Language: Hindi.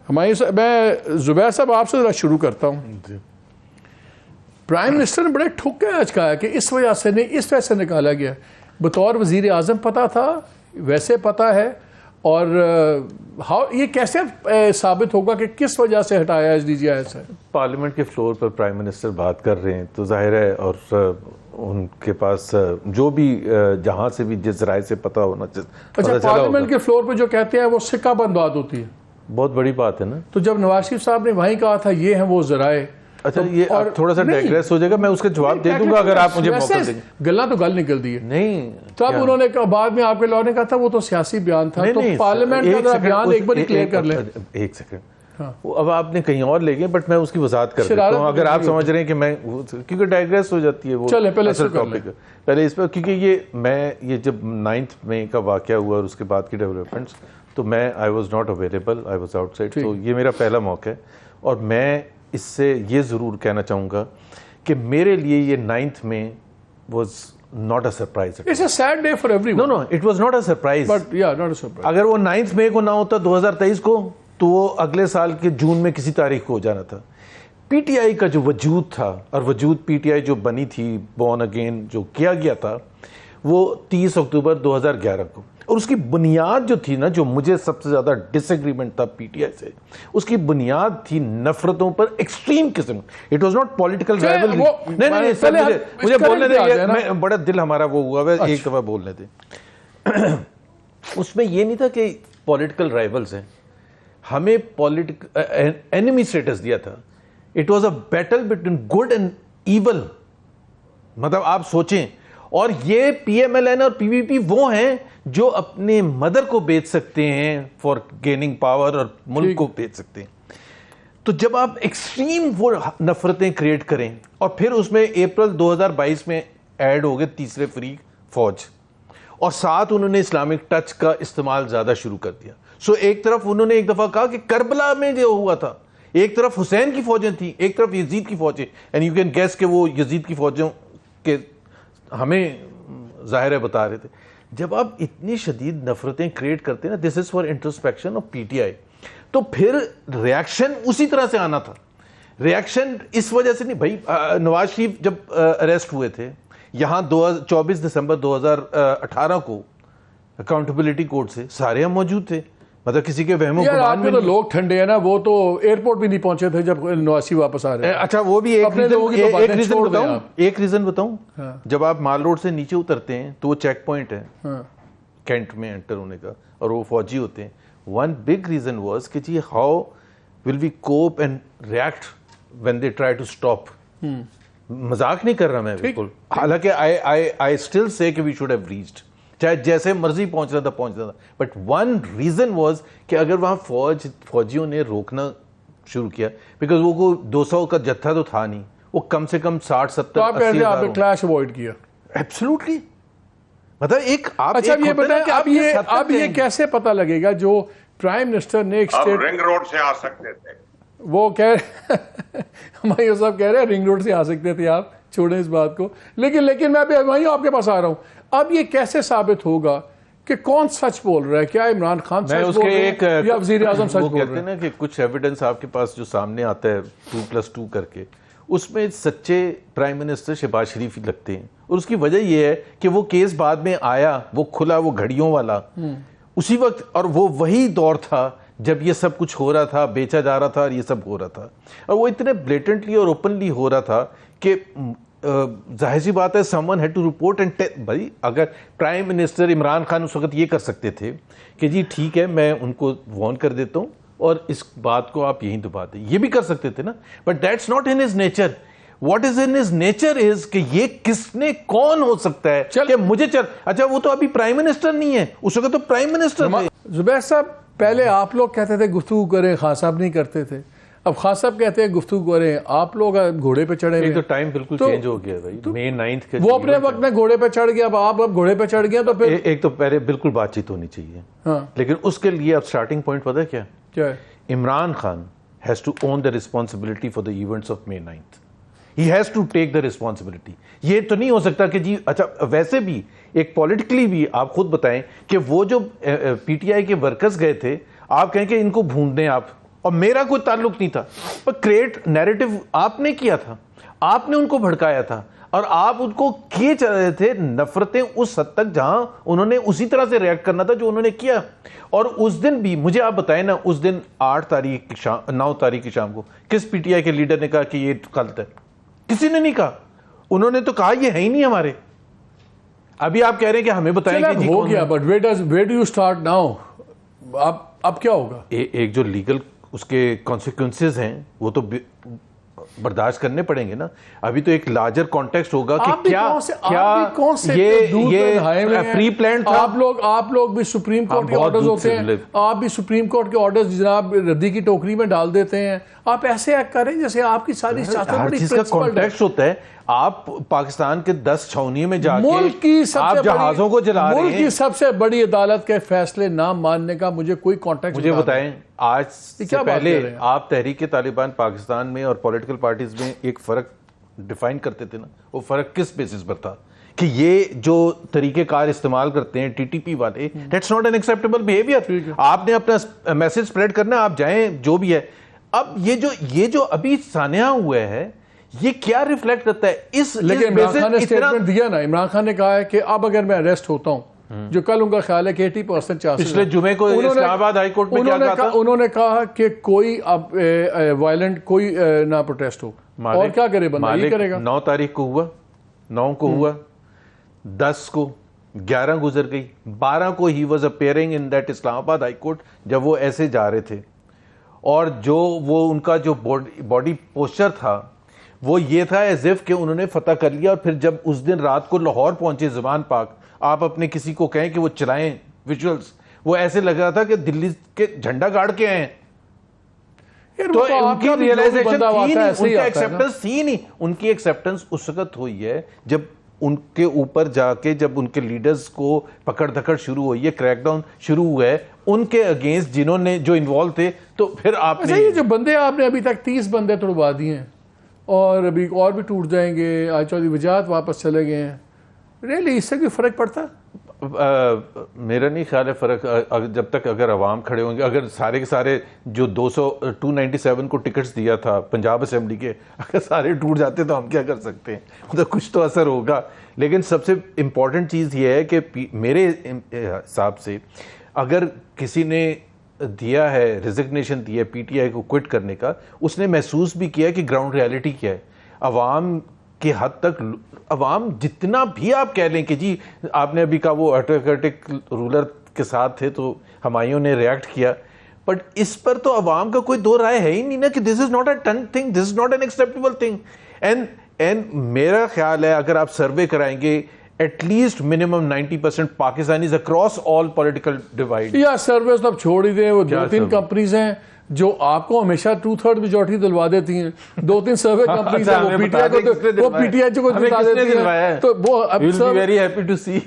मैं जुबैर साहब आपसे ज़रा शुरू करता हूँ। प्राइम मिनिस्टर ने बड़े ठोके आज कहा कि इस वजह से नहीं, इस वजह से निकाला गया। बतौर वज़ीर आज़म पता था, वैसे पता है, और ये कैसे साबित होगा कि किस वजह से हटाया एसडीजीआई से? पार्लियामेंट के फ्लोर पर प्राइम मिनिस्टर बात कर रहे हैं तो जाहिर है, और उनके पास जो भी जहाँ से भी जिस राय से पता होना चाहिए। अच्छा, पार्लियामेंट के फ्लोर पर जो कहते हैं वो सिक्का बंद बात होती है, बहुत बड़ी बात है ना। तो जब नवाज शरीफ साहब ने वहीं कहा था ये हैं वो जराए। अच्छा, ये और थोड़ा सा डाइग्रेस हो जाएगा, मैं उसका जवाब दे दूंगा अगर आप मुझे मौका देंगे। गल्ला तो गल निकल दी है नहीं, तब उन्होंने बाद में आपके लॉ ने कहा था वो तो सियासी बयान था। तो पार्लियामेंट का बयान एक बार क्लियर कर ले। एक सेकंड, अब आपने कहीं और ले गए, बट मैं उसकी वजाहत कर देता हूँ अगर आप समझ रहे हैं कि मैं, क्योंकि डाइग्रेस हो जाती है वो। चले पहले टॉपिक पहले इस पर, क्योंकि ये जब 9 मई का वाकया हुआ और उसके बाद की डेवलपमेंट्स, तो मैं I was not available, I was outside. तो ये मेरा पहला मौका है, और मैं इससे ये ज़रूर कहना चाहूँगा कि मेरे लिए ये 9 मई was not a surprise. It's a sad day for everyone. No, it was not a surprise, but yeah not a surprise. अगर वो 9 मई को ना होता 2023 को, तो वो अगले साल के जून में किसी तारीख को हो जाना था। पीटीआई का जो वजूद था, और वजूद पीटीआई जो बनी थी, बॉर्न अगेन जो किया गया था, वो 30 अक्टूबर 2011 को, और उसकी बुनियाद जो थी ना, जो मुझे सबसे ज़्यादा डिसएग्रीमेंट था पीटीआई से, उसकी बुनियाद थी नफरतों पर, एक्सट्रीम किस्म। It was not political rivalry. नहीं सर, मुझे बोलने दें, मैं बड़ा दिल हमारा वो हुआ है, एक दफ़ा बोलने दें। उसमें ये नहीं था कि पॉलिटिकल राइवल्स हैं, हमें पॉलिटिकल एनिमी स्टेटस दिया था। It was a battle between good and evil. मतलब आप सोचें, और ये पीएमएलएन और पीवीपी वो हैं जो अपने मदर को बेच सकते हैं फॉर गेनिंग पावर, और मुल्क को बेच सकते हैं। तो जब आप एक्सट्रीम वो नफरतें क्रिएट करें, और फिर उसमें अप्रैल 2022 में ऐड हो गए तीसरे फरीक फौज, और साथ उन्होंने इस्लामिक टच का इस्तेमाल ज्यादा शुरू कर दिया। सो एक तरफ उन्होंने एक दफा कहा कि करबला में जो हुआ था, एक तरफ हुसैन की फौजें थी, एक तरफ यजीद की फौजें, एंड यू कैन गेस कि वो यजीद की फौजों के हमें जाहिर है बता रहे थे। जब आप इतनी शदीद नफरतें क्रिएट करते हैं ना, this is for introspection of PTI, तो फिर रिएक्शन उसी तरह से आना था। रिएक्शन इस वजह से नहीं भाई, नवाज शरीफ जब अरेस्ट हुए थे यहाँ 24 दिसंबर 2018 को अकाउंटेबिलिटी कोर्ट से, सारे हम मौजूद थे, मतलब किसी के वहमों गुमान में। तो लोग ठंडे हैं ना, वो तो एयरपोर्ट भी नहीं पहुंचे थे जब नवासी वापस आ रहे हैं। अच्छा, वो भी एक रीजन बताऊं। हाँ। जब आप माल रोड से नीचे उतरते हैं तो वो चेक पॉइंट है, हाँ। कैंट में एंटर होने का, और वो फौजी होते हैं। वन बिग रीजन वाज कि जी how will we cope and react when they try to stop. मजाक नहीं कर रहा मैं बिल्कुल, हालांकि आई स्टिल से कि वी शुड हैव रीच्ड, चाहे जैसे मर्जी पहुंचना था। बट वन रीजन वाज कि अगर वहां फौजियों ने रोकना शुरू किया, बिकॉज वो को 200 का जत्था तो था नहीं, वो कम से कम 60-70 आपने क्लैश अवॉइड किया। एब्सोल्युटली, मतलब एक आप अच्छा, ये बताएं अब ये कैसे पता लगेगा जो प्राइम मिनिस्टर ने एक स्टेट रिंग रोड से आ सकते थे, वो कह हमारे साहब कह रहे हैं रिंग रोड से आ सकते थे, आप छोड़ें इस बात को। लेकिन मैं भी वहीं आपके पास आ रहा हूं। अब ये कैसे साबित होगा कि कौन सच बोल रहा है? क्या इमरान खान सच बोल रहे हैं या वजीर आजम सच बोल रहे हैं? ना कि कुछ एविडेंस आपके पास जो सामने आता है 2+2 करके, उसमें सच्चे प्राइम मिनिस्टर शहबाज शरीफ ही लगते हैं। और उसकी वजह यह है कि वो केस बाद में आया, वो खुला, वो घड़ियों वाला उसी वक्त, और वो वही दौर था जब ये सब कुछ हो रहा था, बेचा जा रहा था और ये सब हो रहा था, और वो इतने ब्लेटेंटली और ओपनली हो रहा था कि जाहिर सी बात है someone had to report and भाई, अगर प्राइम मिनिस्टर इमरान खान उस वक्त ये कर सकते थे कि जी ठीक है मैं उनको वार्न कर देता हूँ और इस बात को आप यहीं दबा दें, ये भी कर सकते थे ना, but that's not in his nature. What is in his nature is कि ये किसने, कौन हो सकता है कि मुझे अच्छा वो तो अभी प्राइम मिनिस्टर नहीं है, उस वक्त तो प्राइम मिनिस्टर थे। जुबैर साहब, पहले आप लोग कहते थे गुफ्तगू करें, खान साहब नहीं करते थे, अब खान साहब कहते हैं गुफ्तगू करें, आप लोग घोड़े पे चढ़े। तो टाइम बिल्कुल चेंज हो गया भाई, May 9 के वो अपने वक्त में घोड़े पे चढ़ गया, अब घोड़े पे चढ़ गया, तो फिर एक तो पहले बिल्कुल बातचीत होनी चाहिए। हाँ। लेकिन उसके लिए अब स्टार्टिंग पॉइंट पता है क्या है? Imran Khan has to own the responsibility for the events of May 9th। He has to take the responsibility. ये तो नहीं हो सकता कि जी अच्छा, वैसे भी एक पॉलिटिकली भी आप खुद बताएं कि वो जो पीटीआई के वर्कर्स गए थे, आप कहें कि इनको भून दें आप, और मेरा कोई ताल्लुक नहीं था, पर क्रिएट नैरेटिव आपने किया था, आपने उनको भड़काया था और आप उनको किए चल रहे थे नफरतें उस हद तक जहां उन्होंने उसी तरह से रिएक्ट करना था जो उन्होंने किया। और उस दिन भी मुझे आप बताएं ना, उस दिन 9 तारीख की शाम को किस पीटीआई के लीडर ने कहा कि ये गलत है? किसी ने नहीं कहा। उन्होंने तो कहा ये है ही नहीं हमारे। अभी आप कह रहे हैं कि हमें बताएं कि हो गया, but where do you start now? अब क्या होगा? एक जो लीगल उसके कॉन्सिक्वेंसेज हैं वो तो बर्दाश्त करने पड़ेंगे ना। अभी तो एक लार्जर कॉन्टेक्स्ट होगा कि क्या ये प्री प्लान था। आप लोग भी सुप्रीम कोर्ट के ऑर्डर्स होते हैं, आप भी सुप्रीम कोर्ट के ऑर्डर्स जनाब रद्दी की टोकरी में डाल देते हैं। आप ऐसे एक्ट करें जैसे आपकी सारी हर चीज का कॉन्टेक्स्ट होता है। आप पाकिस्तान के 10 छावनी में जाके मुल्क की सबसे जहाजों को जला रहे हैं। मुल्क की सबसे बड़ी अदालत के फैसले ना मानने का मुझे कोई कॉन्टेक्स्ट मुझे बताएं, आज से पहले आप तहरीक तालिबान पाकिस्तान में और पॉलिटिकल पार्टीज में एक फर्क डिफाइन करते थे ना, वो फर्क किस बेसिस पर था कि ये जो तरीकेकार इस्तेमाल करते हैं टीटीपी वाले, that's not an acceptable behaviour. आपने अपना मैसेज स्प्रेड करना, आप जाएं जो भी है। अब ये जो अभी सान्या हुआ है ये क्या रिफ्लेक्ट करता है? लेकिन इमरान खान ने स्टेटमेंट दिया ना, इमरान खान ने कहा है कि अब अगर मैं अरेस्ट होता हूं, जो कल उनका ख्याल है कि 80% चांसेस। पिछले जुमे को इस्लामाबाद हाई कोर्ट में क्या कहा था? उन्होंने कहा कि कोई अब वायलेंट कोई ना प्रोटेस्ट हो, और क्या करे बंदा, ये करेगा। 9 तारीख को हुआ, 9 को हुआ, 10 को 11 गुजर गई, 12 को he was appearing in that Islamabad high court जब वो ऐसे जा रहे थे। और जो वो उनका जो बॉडी पोस्चर था वो ये था एज इफ कि उन्होंने फतह कर लिया। और फिर जब उस दिन रात को लाहौर पहुंचे ज़मान पाक, आप अपने किसी को कहें कि वो चलाएं विजुअल्स, वो ऐसे लग रहा था कि दिल्ली के झंडा गाड़ के आए। तो उनकी रियलाइजेशन थी नहीं, उनकी एक्सेप्टेंस थी नहीं। उनकी एक्सेप्टेंस उस वक्त हुई है जब उनके ऊपर जाके, जब उनके लीडर्स को पकड़ धकड़ शुरू हुई है, क्रैकडाउन शुरू हुआ है उनके अगेंस्ट जिन्होंने जो इन्वॉल्व थे। तो फिर आपने ये जो बंदे आपने अभी तक 30 बंदे तुड़वा दिए हैं और अभी और भी टूट जाएंगे, आज चौधरी वजाहत वापस चले गए हैं, रियली इससे कोई फर्क पड़ता? मेरा नहीं ख्याल है फर्क। जब तक अगर अवाम खड़े होंगे, अगर सारे के सारे जो 297 को टिकट्स दिया था पंजाब असेंबली के, अगर सारे टूट जाते तो हम क्या कर सकते हैं? मतलब कुछ तो असर होगा। लेकिन सबसे इम्पॉर्टेंट चीज़ ये है कि मेरे हिसाब से अगर किसी ने दिया है, रेजिग्नेशन दिया है पीटीआई को क्विट करने का, उसने महसूस भी किया कि ग्राउंड रियलिटी क्या है। अवाम की हद तक, अवाम जितना भी आप कह लें कि जी आपने अभी कहा वो ऑटोक्रेटिक रूलर के साथ थे तो हमायूं ने रिएक्ट किया, बट इस पर तो अवाम का कोई दो राय है ही नहीं ना कि this is not a done thing, this is not an acceptable thing. And मेरा ख्याल है अगर आप सर्वे कराएंगे at least minimum 90% Pakistanis across all political divide. या सर्वे तो अब छोड़ ही दें, वो 2-3 कंपनीज हैं जो आपको हमेशा 2/3 मेजॉरिटी दिलवा देती हैं। 2-3 सर्वे कंपनीज हैं वो पीटीआई को जिता देती हैं, तो वो अब वेरी हैप्पी टू सी